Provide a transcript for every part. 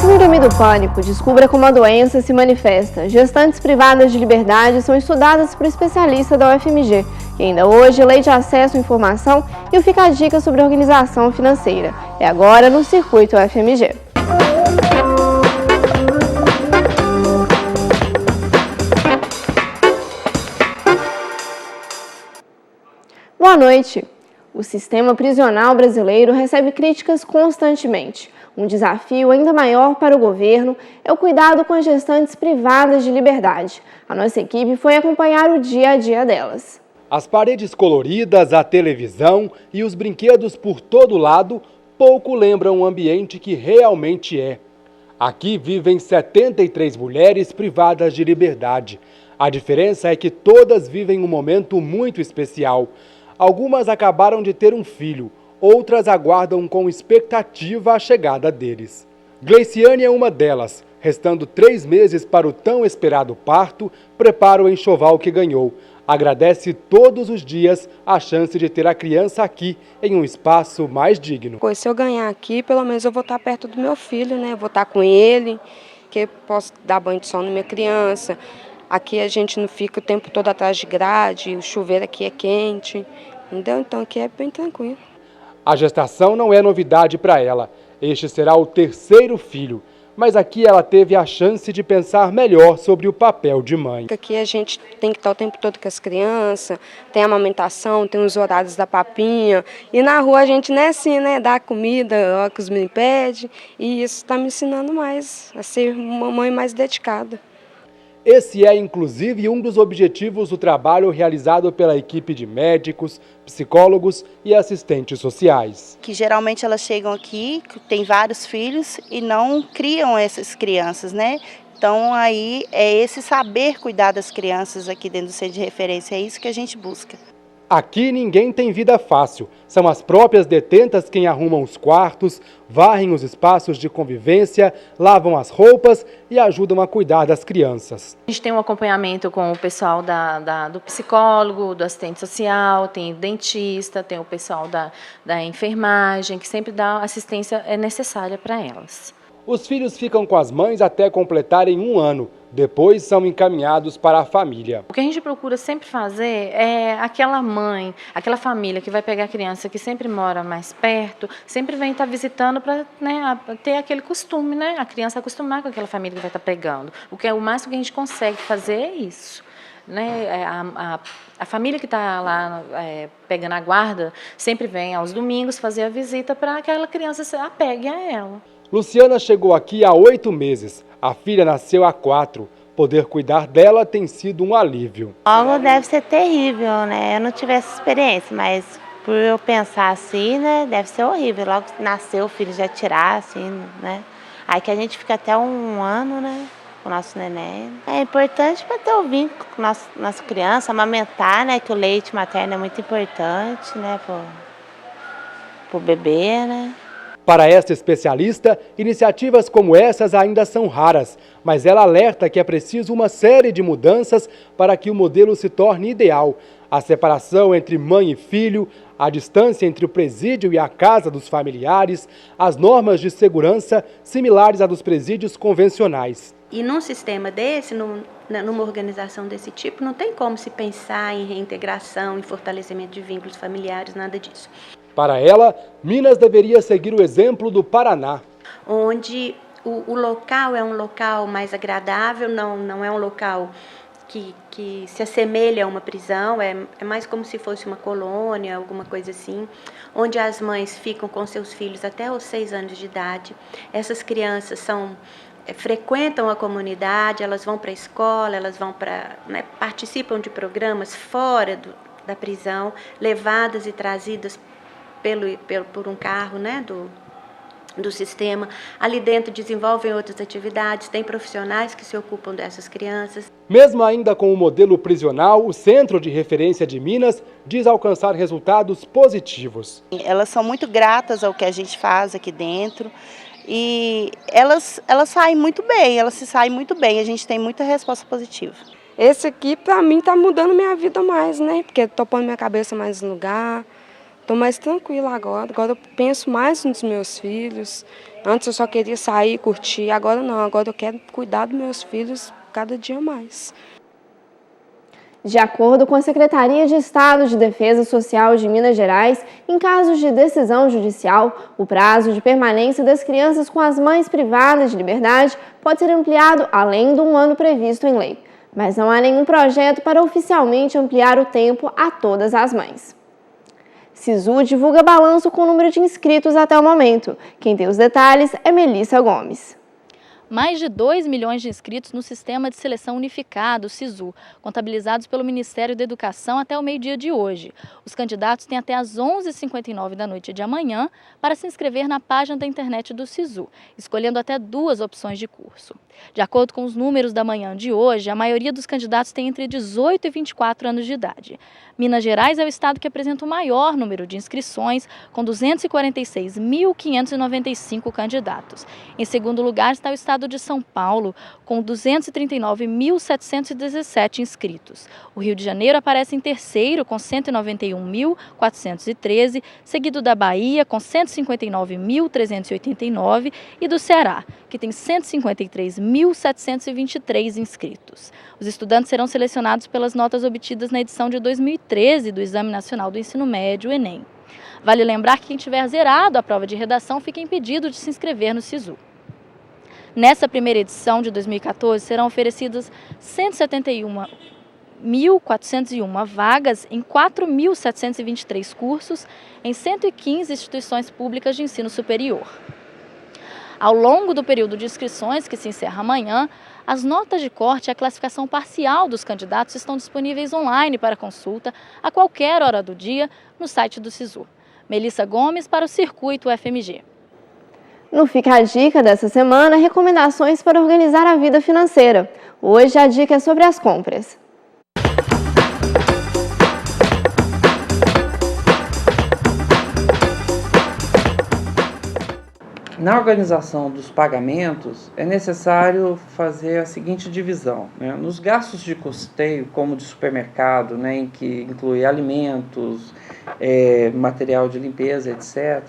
Síndrome do pânico. Descubra como a doença se manifesta. Gestantes privadas de liberdade são estudadas por especialistas da UFMG. E ainda hoje, lei de acesso à informação e o Fica a Dica sobre organização financeira. É agora no Circuito UFMG. Boa noite. O sistema prisional brasileiro recebe críticas constantemente. Um desafio ainda maior para o governo é o cuidado com as gestantes privadas de liberdade. A nossa equipe foi acompanhar o dia a dia delas. As paredes coloridas, a televisão e os brinquedos por todo lado pouco lembram o ambiente que realmente é. Aqui vivem 73 mulheres privadas de liberdade. A diferença é que todas vivem um momento muito especial. Algumas acabaram de ter um filho, outras aguardam com expectativa a chegada deles. Gleiciane é uma delas. Restando 3 meses para o tão esperado parto, prepara o enxoval que ganhou. Agradece todos os dias a chance de ter a criança aqui, em um espaço mais digno. Pois se eu ganhar aqui, pelo menos eu vou estar perto do meu filho, né? Eu vou estar com ele, que eu posso dar banho de sono na minha criança. Aqui a gente não fica o tempo todo atrás de grade, o chuveiro aqui é quente, entendeu? Então aqui é bem tranquilo. A gestação não é novidade para ela. Este será o 3º filho. Mas aqui ela teve a chance de pensar melhor sobre o papel de mãe. Aqui a gente tem que estar o tempo todo com as crianças, tem a amamentação, tem os horários da papinha. E na rua a gente não é assim, né? Dá comida, ó, que os meninos pedem. E isso está me ensinando mais a ser uma mãe mais dedicada. Esse é, inclusive, um dos objetivos do trabalho realizado pela equipe de médicos, psicólogos e assistentes sociais. Que geralmente elas chegam aqui, têm vários filhos e não criam essas crianças, né? Então aí é esse saber cuidar das crianças aqui dentro do centro de referência, é isso que a gente busca. Aqui ninguém tem vida fácil. São as próprias detentas quem arrumam os quartos, varrem os espaços de convivência, lavam as roupas e ajudam a cuidar das crianças. A gente tem um acompanhamento com o pessoal do psicólogo, do assistente social, tem o dentista, tem o pessoal da enfermagem, que sempre dá assistência necessária para elas. Os filhos ficam com as mães até completarem 1 ano. Depois são encaminhados para a família. O que a gente procura sempre fazer é aquela mãe, aquela família que vai pegar a criança que sempre mora mais perto, sempre vem estar visitando para, né, ter aquele costume, né? A criança acostumar com aquela família que vai estar pegando. O máximo que a gente consegue fazer é isso. Né? A família que está lá pegando a guarda sempre vem aos domingos fazer a visita para que aquela criança se apegue a ela. Luciana chegou aqui há 8 meses. A filha nasceu há 4. Poder cuidar dela tem sido um alívio. Logo deve ser terrível, né? Eu não tive essa experiência, mas por eu pensar assim, né, deve ser horrível. Logo que nasceu, o filho já tirar, assim, né? Aí que a gente fica até 1 ano, né, com o nosso neném. É importante para ter o vínculo com nossa criança, amamentar, né, que o leite materno é muito importante, né, pro bebê, né. Para esta especialista, iniciativas como essas ainda são raras, mas ela alerta que é preciso uma série de mudanças para que o modelo se torne ideal. A separação entre mãe e filho, a distância entre o presídio e a casa dos familiares, as normas de segurança similares à dos presídios convencionais. E num sistema desse, numa organização desse tipo, não tem como se pensar em reintegração, em fortalecimento de vínculos familiares, nada disso. Para ela, Minas deveria seguir o exemplo do Paraná. Onde o local é um local mais agradável, não é um local que se assemelha a uma prisão, é mais como se fosse uma colônia, alguma coisa assim, onde as mães ficam com seus filhos até os 6 anos de idade. Essas crianças frequentam a comunidade, elas vão para a escola, elas vão participam de programas fora da prisão, levadas e trazidas por um carro, né, do sistema. Ali dentro desenvolvem outras atividades, tem profissionais que se ocupam dessas crianças. Mesmo ainda com o modelo prisional, o Centro de Referência de Minas diz alcançar resultados positivos. Elas são muito gratas ao que a gente faz aqui dentro e elas saem muito bem, elas se saem muito bem, a gente tem muita resposta positiva. Esse aqui, para mim, está mudando minha vida mais, né? Porque estou pondo minha cabeça mais no lugar. Estou mais tranquila agora eu penso mais nos meus filhos. Antes eu só queria sair, curtir, agora não, agora eu quero cuidar dos meus filhos cada dia mais. De acordo com a Secretaria de Estado de Defesa Social de Minas Gerais, em casos de decisão judicial, o prazo de permanência das crianças com as mães privadas de liberdade pode ser ampliado além do ano previsto em lei. Mas não há nenhum projeto para oficialmente ampliar o tempo a todas as mães. Sisu divulga balanço com o número de inscritos até o momento. Quem tem os detalhes é Melissa Gomes. Mais de 2 milhões de inscritos no Sistema de Seleção Unificado, SISU, contabilizados pelo Ministério da Educação até o meio-dia de hoje. Os candidatos têm até às 11h59 da noite de amanhã para se inscrever na página da internet do SISU, escolhendo até 2 opções de curso. De acordo com os números da manhã de hoje, a maioria dos candidatos tem entre 18 e 24 anos de idade. Minas Gerais é o estado que apresenta o maior número de inscrições, com 246.595 candidatos. Em segundo lugar está o estado de São Paulo, com 239.717 inscritos. O Rio de Janeiro aparece em terceiro, com 191.413, seguido da Bahia, com 159.389, e do Ceará, que tem 153.723 inscritos. Os estudantes serão selecionados pelas notas obtidas na edição de 2013 do Exame Nacional do Ensino Médio, Enem. Vale lembrar que quem tiver zerado a prova de redação fica impedido de se inscrever no SISU. Nessa primeira edição de 2014 serão oferecidas 171.401 vagas em 4.723 cursos em 115 instituições públicas de ensino superior. Ao longo do período de inscrições, que se encerra amanhã, as notas de corte e a classificação parcial dos candidatos estão disponíveis online para consulta a qualquer hora do dia no site do SISU. Melissa Gomes para o Circuito FMG. No Fica a Dica dessa semana, recomendações para organizar a vida financeira. Hoje a dica é sobre as compras. Na organização dos pagamentos, é necessário fazer a seguinte divisão, né? Nos gastos de custeio, como de supermercado, né, em que inclui alimentos, material de limpeza, etc.,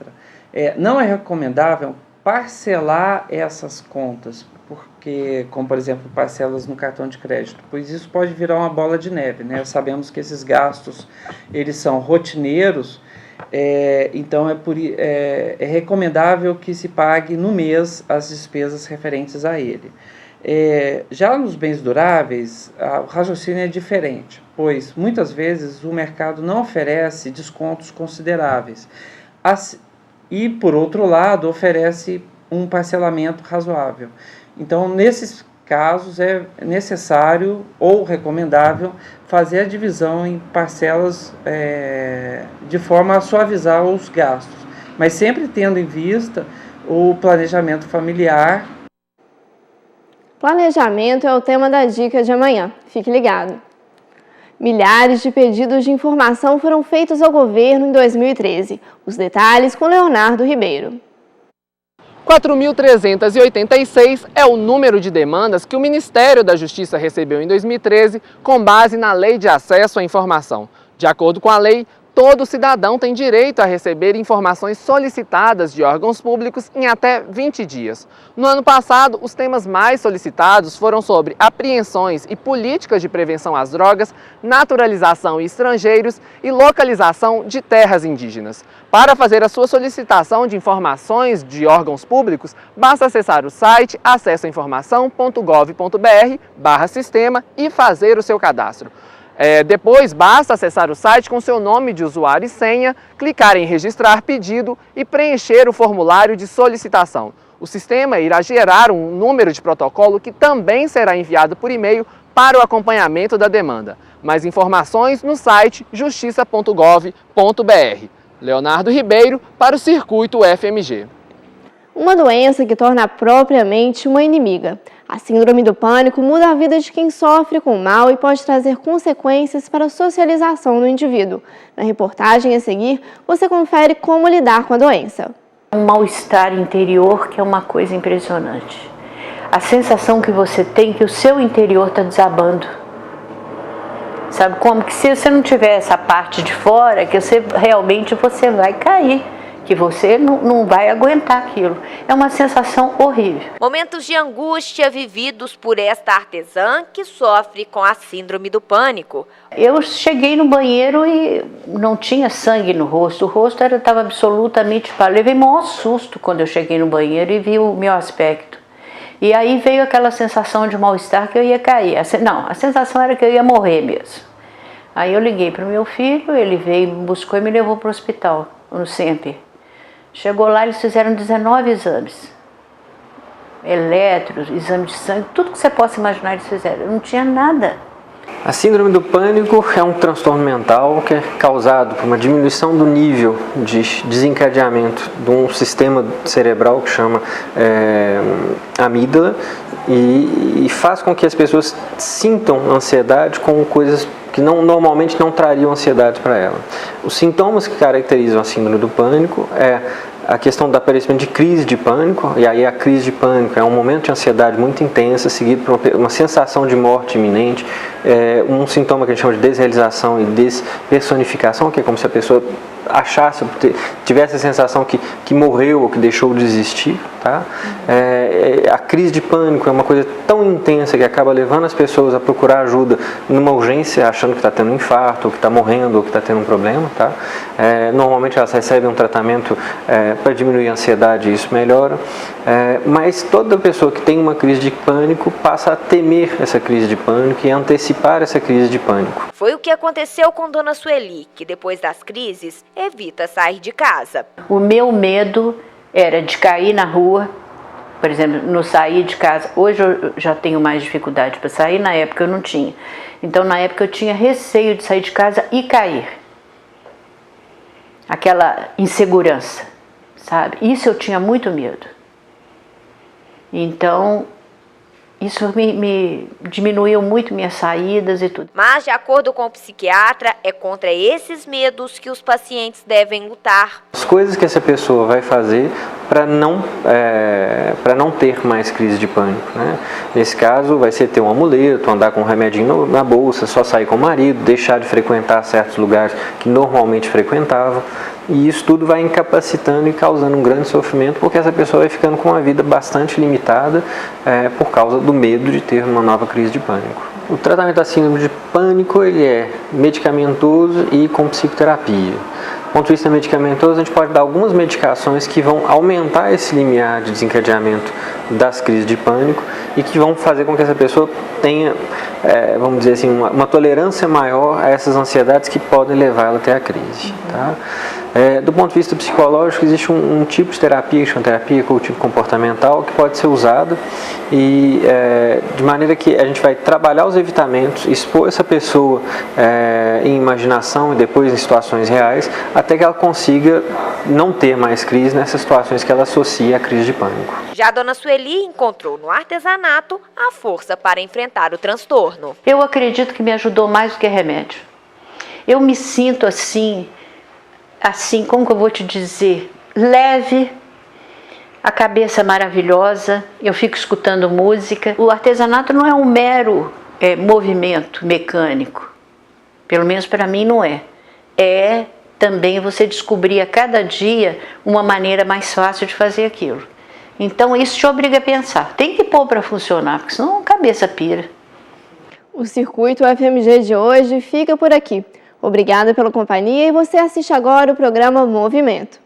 não é recomendável parcelar essas contas, porque, como por exemplo, parcelas no cartão de crédito, pois isso pode virar uma bola de neve, né? Sabemos que esses gastos eles são rotineiros. Então é recomendável que se pague no mês as despesas referentes a ele. Já nos bens duráveis, o raciocínio é diferente, pois muitas vezes o mercado não oferece descontos consideráveis e, por outro lado, oferece um parcelamento razoável. Então, nesses casos, é necessário ou recomendável fazer a divisão em parcelas de forma a suavizar os gastos, mas sempre tendo em vista o planejamento familiar. Planejamento é o tema da dica de amanhã. Fique ligado. Milhares de pedidos de informação foram feitos ao governo em 2013. Os detalhes com Leonardo Ribeiro. 4.386 é o número de demandas que o Ministério da Justiça recebeu em 2013 com base na Lei de Acesso à Informação. De acordo com a lei, todo cidadão tem direito a receber informações solicitadas de órgãos públicos em até 20 dias. No ano passado, os temas mais solicitados foram sobre apreensões e políticas de prevenção às drogas, naturalização e estrangeiros e localização de terras indígenas. Para fazer a sua solicitação de informações de órgãos públicos, basta acessar o site acessoinformação.gov.br/sistema e fazer o seu cadastro. Depois, basta acessar o site com seu nome de usuário e senha, clicar em registrar pedido e preencher o formulário de solicitação. O sistema irá gerar um número de protocolo que também será enviado por e-mail para o acompanhamento da demanda. Mais informações no site justiça.gov.br. Leonardo Ribeiro para o Circuito FMG. Uma doença que torna propriamente uma inimiga. A síndrome do pânico muda a vida de quem sofre com o mal e pode trazer consequências para a socialização do indivíduo. Na reportagem a seguir, você confere como lidar com a doença. Um mal-estar interior que é uma coisa impressionante. A sensação que você tem que o seu interior está desabando. Sabe como que se você não tiver essa parte de fora, que você realmente você vai cair, que você não vai aguentar aquilo. É uma sensação horrível. Momentos de angústia vividos por esta artesã que sofre com a síndrome do pânico. Eu cheguei no banheiro e não tinha sangue no rosto. O rosto estava absolutamente pálido. Levei maior susto quando eu cheguei no banheiro e vi o meu aspecto. E aí veio aquela sensação de mal-estar que eu ia cair. Não, a sensação era que eu ia morrer mesmo. Aí eu liguei para o meu filho, ele veio, me buscou e me levou para o hospital, no Semper. Chegou lá, eles fizeram 19 exames. Eletros, exame de sangue, tudo que você possa imaginar eles fizeram. Não tinha nada. A síndrome do pânico é um transtorno mental que é causado por uma diminuição do nível de desencadeamento de um sistema cerebral que chama amígdala e faz com que as pessoas sintam ansiedade com coisas que normalmente não trariam ansiedade para ela. Os sintomas que caracterizam a síndrome do pânico é a questão do aparecimento de crise de pânico, e aí a crise de pânico é um momento de ansiedade muito intensa, seguido por uma sensação de morte iminente, um sintoma que a gente chama de desrealização e despersonificação, que é como se a pessoa achasse, tivesse a sensação que morreu ou que deixou de existir. Tá? A crise de pânico é uma coisa tão intensa que acaba levando as pessoas a procurar ajuda numa urgência, achando que está tendo um infarto, ou que está morrendo, ou que está tendo um problema. Tá? Normalmente elas recebem um tratamento para diminuir a ansiedade e isso melhora. Mas toda pessoa que tem uma crise de pânico passa a temer essa crise de pânico e antecipar essa crise de pânico. Foi o que aconteceu com Dona Sueli, que depois das crises evita sair de casa. O meu medo era de cair na rua, por exemplo, no sair de casa. Hoje eu já tenho mais dificuldade para sair, na época eu não tinha. Então na época eu tinha receio de sair de casa e cair. Aquela insegurança, sabe? Isso eu tinha muito medo. Então isso me diminuiu muito minhas saídas e tudo. Mas, de acordo com o psiquiatra, é contra esses medos que os pacientes devem lutar. As coisas que essa pessoa vai fazer para não ter mais crise de pânico. Né? Nesse caso, vai ser ter um amuleto, andar com um remedinho na bolsa, só sair com o marido, deixar de frequentar certos lugares que normalmente frequentava. E isso tudo vai incapacitando e causando um grande sofrimento, porque essa pessoa vai ficando com uma vida bastante limitada por causa do medo de ter uma nova crise de pânico. O tratamento da síndrome de pânico ele é medicamentoso e com psicoterapia. Do ponto de vista medicamentoso, a gente pode dar algumas medicações que vão aumentar esse limiar de desencadeamento das crises de pânico e que vão fazer com que essa pessoa tenha, vamos dizer assim, uma tolerância maior a essas ansiedades que podem levá-la até a crise. Tá? Do ponto de vista psicológico, existe um tipo de terapia, que chama terapia cognitivo-comportamental, que pode ser usada e de maneira que a gente vai trabalhar os evitamentos, expor essa pessoa em imaginação e depois em situações reais, até que ela consiga não ter mais crise nessas situações que ela associa à crise de pânico. Já a Dona Sueli encontrou no artesanato a força para enfrentar o transtorno. Eu acredito que me ajudou mais do que remédio. Eu me sinto assim, como que eu vou te dizer, leve, a cabeça maravilhosa, eu fico escutando música. O artesanato não é um mero movimento mecânico, pelo menos para mim não é. É também você descobrir a cada dia uma maneira mais fácil de fazer aquilo. Então isso te obriga a pensar, tem que pôr para funcionar, porque senão a cabeça pira. O Circuito FMG de hoje fica por aqui. Obrigada pela companhia e você assiste agora o programa Movimento.